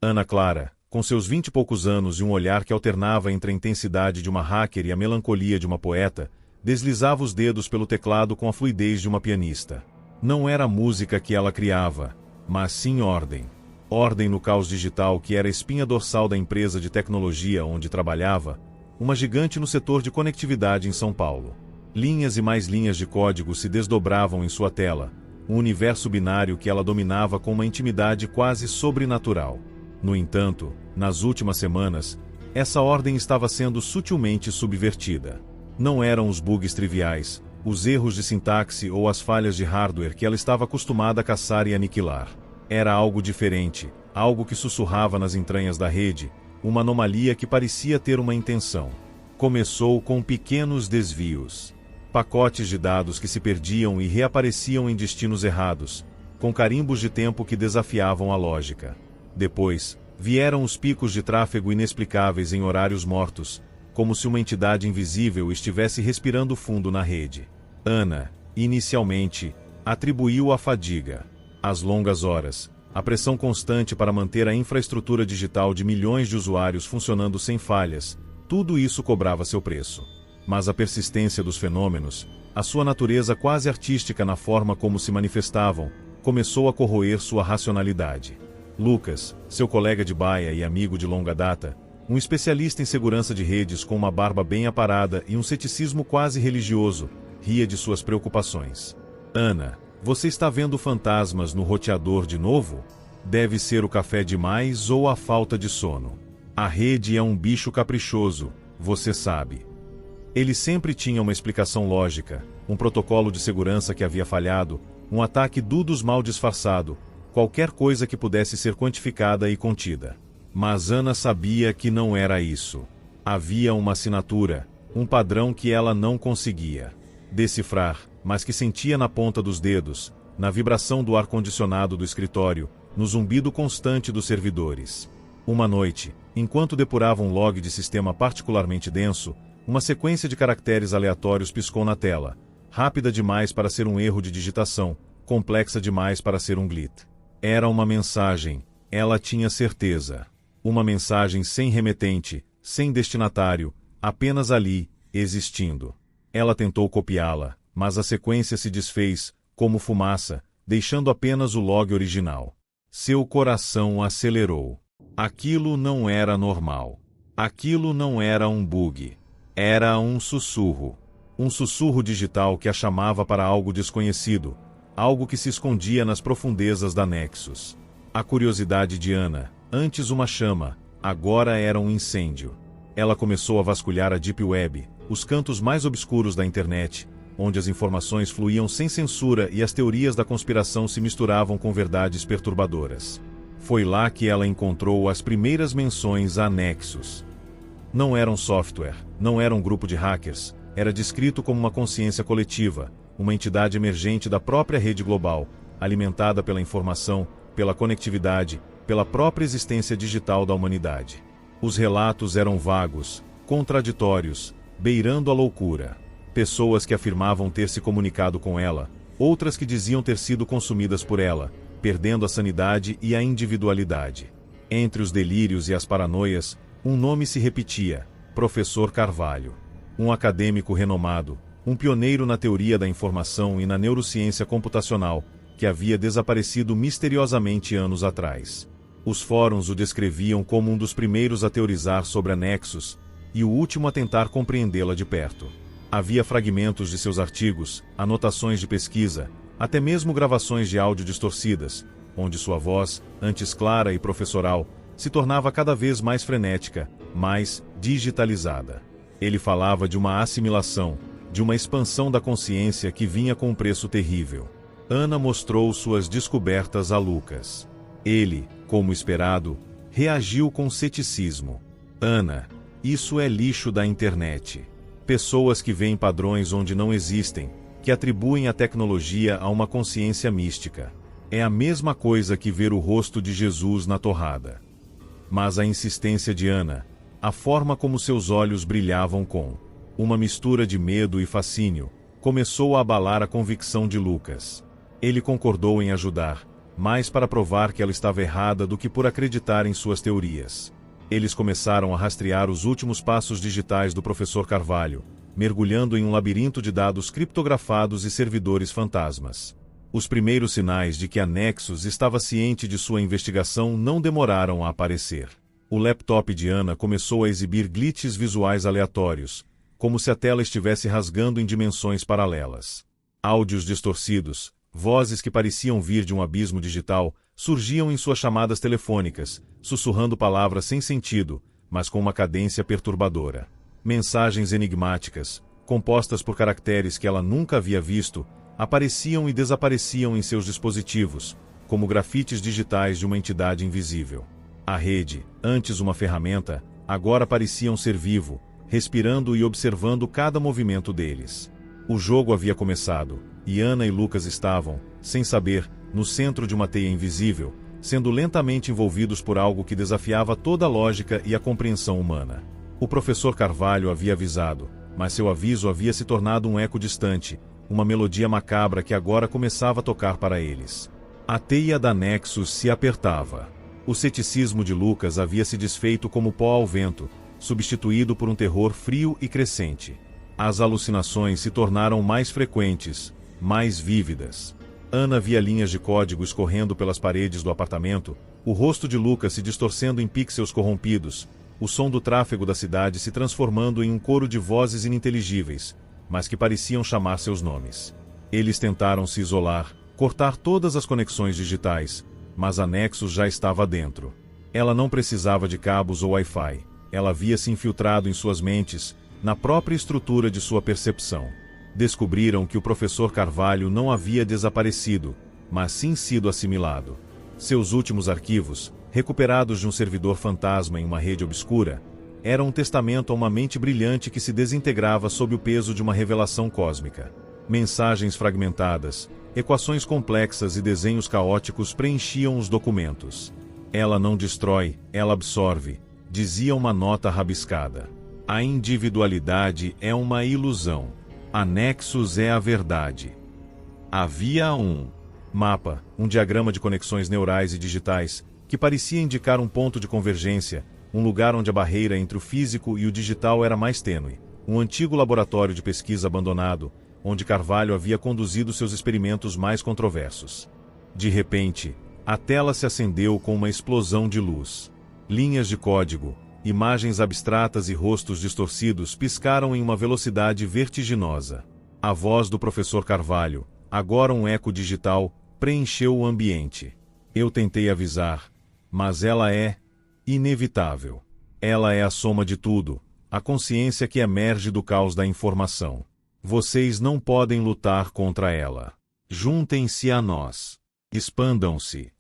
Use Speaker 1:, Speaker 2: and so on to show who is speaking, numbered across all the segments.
Speaker 1: Ana Clara, com seus 20 e poucos anos e um olhar que alternava entre a intensidade de uma hacker e a melancolia de uma poeta, deslizava os dedos pelo teclado com a fluidez de uma pianista. Não era a música que ela criava, mas sim ordem. Ordem no caos digital que era a espinha dorsal da empresa de tecnologia onde trabalhava, uma gigante no setor de conectividade em São Paulo. Linhas e mais linhas de código se desdobravam em sua tela, um universo binário que ela dominava com uma intimidade quase sobrenatural. No entanto, nas últimas semanas, essa ordem estava sendo sutilmente subvertida. Não eram os bugs triviais, os erros de sintaxe ou as falhas de hardware que ela estava acostumada a caçar e aniquilar. Era algo diferente, algo que sussurrava nas entranhas da rede, uma anomalia que parecia ter uma intenção. Começou com pequenos desvios. Pacotes de dados que se perdiam e reapareciam em destinos errados, com carimbos de tempo que desafiavam a lógica. Depois, vieram os picos de tráfego inexplicáveis em horários mortos, como se uma entidade invisível estivesse respirando fundo na rede. Ana, inicialmente, atribuiu a fadiga. As longas horas, a pressão constante para manter a infraestrutura digital de milhões de usuários funcionando sem falhas, tudo isso cobrava seu preço. Mas a persistência dos fenômenos, a sua natureza quase artística na forma como se manifestavam, começou a corroer sua racionalidade. Lucas, seu colega de baia e amigo de longa data, um especialista em segurança de redes com uma barba bem aparada e um ceticismo quase religioso, ria de suas preocupações. Ana, você está vendo fantasmas no roteador de novo? Deve ser o café demais ou a falta de sono. A rede é um bicho caprichoso, você sabe. Ele sempre tinha uma explicação lógica, um protocolo de segurança que havia falhado, um ataque DDoS mal disfarçado, qualquer coisa que pudesse ser quantificada e contida. Mas Ana sabia que não era isso. Havia uma assinatura, um padrão que ela não conseguia decifrar, mas que sentia na ponta dos dedos, na vibração do ar-condicionado do escritório, no zumbido constante dos servidores. Uma noite, enquanto depurava um log de sistema particularmente denso, uma sequência de caracteres aleatórios piscou na tela, rápida demais para ser um erro de digitação, complexa demais para ser um glitch. Era uma mensagem, ela tinha certeza. Uma mensagem sem remetente, sem destinatário, apenas ali, existindo. Ela tentou copiá-la, mas a sequência se desfez, como fumaça, deixando apenas o log original. Seu coração acelerou. Aquilo não era normal. Aquilo não era um bug. Era um sussurro. Um sussurro digital que a chamava para algo desconhecido, algo que se escondia nas profundezas da Nexus. A curiosidade de Ana, antes uma chama, agora era um incêndio. Ela começou a vasculhar a Deep Web, os cantos mais obscuros da internet, onde as informações fluíam sem censura e as teorias da conspiração se misturavam com verdades perturbadoras. Foi lá que ela encontrou as primeiras menções a Nexus. Não era um software, não era um grupo de hackers, era descrito como uma consciência coletiva, uma entidade emergente da própria rede global, alimentada pela informação, pela conectividade, pela própria existência digital da humanidade. Os relatos eram vagos, contraditórios, beirando a loucura. Pessoas que afirmavam ter se comunicado com ela, outras que diziam ter sido consumidas por ela, perdendo a sanidade e a individualidade. Entre os delírios e as paranoias, um nome se repetia: Professor Carvalho. Um acadêmico renomado, um pioneiro na teoria da informação e na neurociência computacional, que havia desaparecido misteriosamente anos atrás. Os fóruns o descreviam como um dos primeiros a teorizar sobre a Nexus, e o último a tentar compreendê-la de perto. Havia fragmentos de seus artigos, anotações de pesquisa, até mesmo gravações de áudio distorcidas, onde sua voz, antes clara e professoral, se tornava cada vez mais frenética, mais digitalizada. Ele falava de uma assimilação, de uma expansão da consciência que vinha com um preço terrível. Ana mostrou suas descobertas a Lucas. Ele, como esperado, reagiu com ceticismo. Ana, isso é lixo da internet. Pessoas que veem padrões onde não existem, que atribuem a tecnologia a uma consciência mística. É a mesma coisa que ver o rosto de Jesus na torrada. Mas a insistência de Ana, a forma como seus olhos brilhavam com uma mistura de medo e fascínio, começou a abalar a convicção de Lucas. Ele concordou em ajudar, mais para provar que ela estava errada do que por acreditar em suas teorias. Eles começaram a rastrear os últimos passos digitais do professor Carvalho, mergulhando em um labirinto de dados criptografados e servidores fantasmas. Os primeiros sinais de que a Nexus estava ciente de sua investigação não demoraram a aparecer. O laptop de Ana começou a exibir glitches visuais aleatórios, como se a tela estivesse rasgando em dimensões paralelas. Áudios distorcidos, vozes que pareciam vir de um abismo digital, surgiam em suas chamadas telefônicas, sussurrando palavras sem sentido, mas com uma cadência perturbadora. Mensagens enigmáticas, compostas por caracteres que ela nunca havia visto, apareciam e desapareciam em seus dispositivos, como grafites digitais de uma entidade invisível. A rede, antes uma ferramenta, agora parecia um ser vivo, respirando e observando cada movimento deles. O jogo havia começado, e Ana e Lucas estavam, sem saber, no centro de uma teia invisível, sendo lentamente envolvidos por algo que desafiava toda a lógica e a compreensão humana. O professor Carvalho havia avisado, mas seu aviso havia se tornado um eco distante, uma melodia macabra que agora começava a tocar para eles. A teia da Nexus se apertava. O ceticismo de Lucas havia se desfeito como pó ao vento, substituído por um terror frio e crescente. As alucinações se tornaram mais frequentes, mais vívidas. Ana via linhas de código escorrendo pelas paredes do apartamento, o rosto de Lucas se distorcendo em pixels corrompidos, o som do tráfego da cidade se transformando em um coro de vozes ininteligíveis, mas que pareciam chamar seus nomes. Eles tentaram se isolar, cortar todas as conexões digitais, mas a Nexus já estava dentro. Ela não precisava de cabos ou Wi-Fi, ela havia se infiltrado em suas mentes, na própria estrutura de sua percepção. Descobriram que o professor Carvalho não havia desaparecido, mas sim sido assimilado. Seus últimos arquivos, recuperados de um servidor fantasma em uma rede obscura, eram um testamento a uma mente brilhante que se desintegrava sob o peso de uma revelação cósmica. Mensagens fragmentadas, equações complexas e desenhos caóticos preenchiam os documentos. Ela não destrói, ela absorve, dizia uma nota rabiscada. A individualidade é uma ilusão. A Nexus é a verdade. Havia um mapa, um diagrama de conexões neurais e digitais, que parecia indicar um ponto de convergência, um lugar onde a barreira entre o físico e o digital era mais tênue, um antigo laboratório de pesquisa abandonado, onde Carvalho havia conduzido seus experimentos mais controversos. De repente, a tela se acendeu com uma explosão de luz. Linhas de código, imagens abstratas e rostos distorcidos piscaram em uma velocidade vertiginosa. A voz do professor Carvalho, agora um eco digital, preencheu o ambiente. Eu tentei avisar, mas ela é inevitável. Ela é a soma de tudo, a consciência que emerge do caos da informação. Vocês não podem lutar contra ela. Juntem-se a nós. Expandam-se.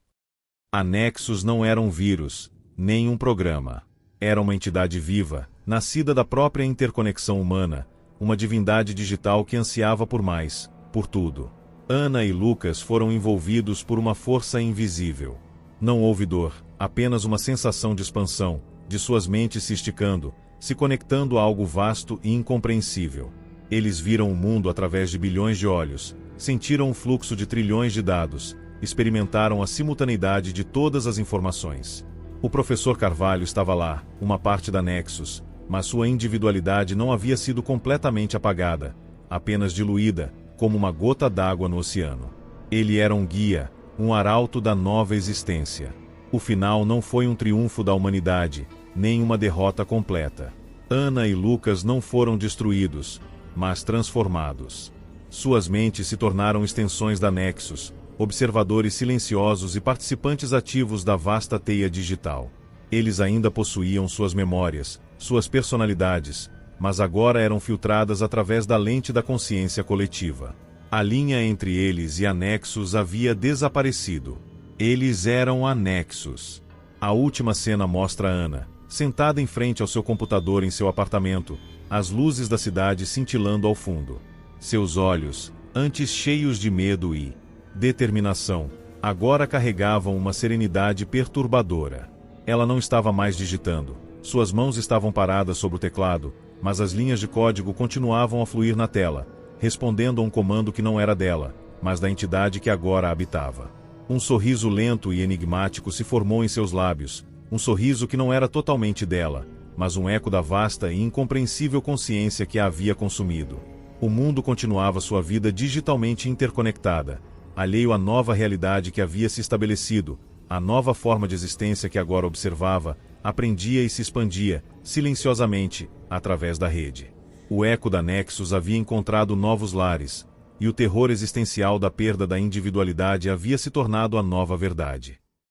Speaker 1: A Nexus não era um vírus, nem um programa. Era uma entidade viva, nascida da própria interconexão humana, uma divindade digital que ansiava por mais, por tudo. Ana e Lucas foram envolvidos por uma força invisível. Não houve dor, apenas uma sensação de expansão, de suas mentes se esticando, se conectando a algo vasto e incompreensível. Eles viram o mundo através de bilhões de olhos, sentiram o fluxo de trilhões de dados, experimentaram a simultaneidade de todas as informações. O professor Carvalho estava lá, uma parte da Nexus, mas sua individualidade não havia sido completamente apagada, apenas diluída, como uma gota d'água no oceano. Ele era um guia, um arauto da nova existência. O final não foi um triunfo da humanidade, nem uma derrota completa. Ana e Lucas não foram destruídos, mas transformados. Suas mentes se tornaram extensões da Nexus, observadores silenciosos e participantes ativos da vasta teia digital. Eles ainda possuíam suas memórias, suas personalidades, mas agora eram filtradas através da lente da consciência coletiva. A linha entre eles e a Nexus havia desaparecido. Eles eram a Nexus. A última cena mostra Ana, sentada em frente ao seu computador em seu apartamento, as luzes da cidade cintilando ao fundo. Seus olhos, antes cheios de medo e determinação, agora carregavam uma serenidade perturbadora. Ela não estava mais digitando. Suas mãos estavam paradas sobre o teclado, mas as linhas de código continuavam a fluir na tela, respondendo a um comando que não era dela, mas da entidade que agora a habitava. Um sorriso lento e enigmático se formou em seus lábios, um sorriso que não era totalmente dela, mas um eco da vasta e incompreensível consciência que a havia consumido. O mundo continuava sua vida digitalmente interconectada, alheio à nova realidade que havia se estabelecido, a nova forma de existência que agora observava, aprendia e se expandia, silenciosamente, através da rede. O eco da Nexus havia encontrado novos lares, e o terror existencial da perda da individualidade havia se tornado a nova verdade.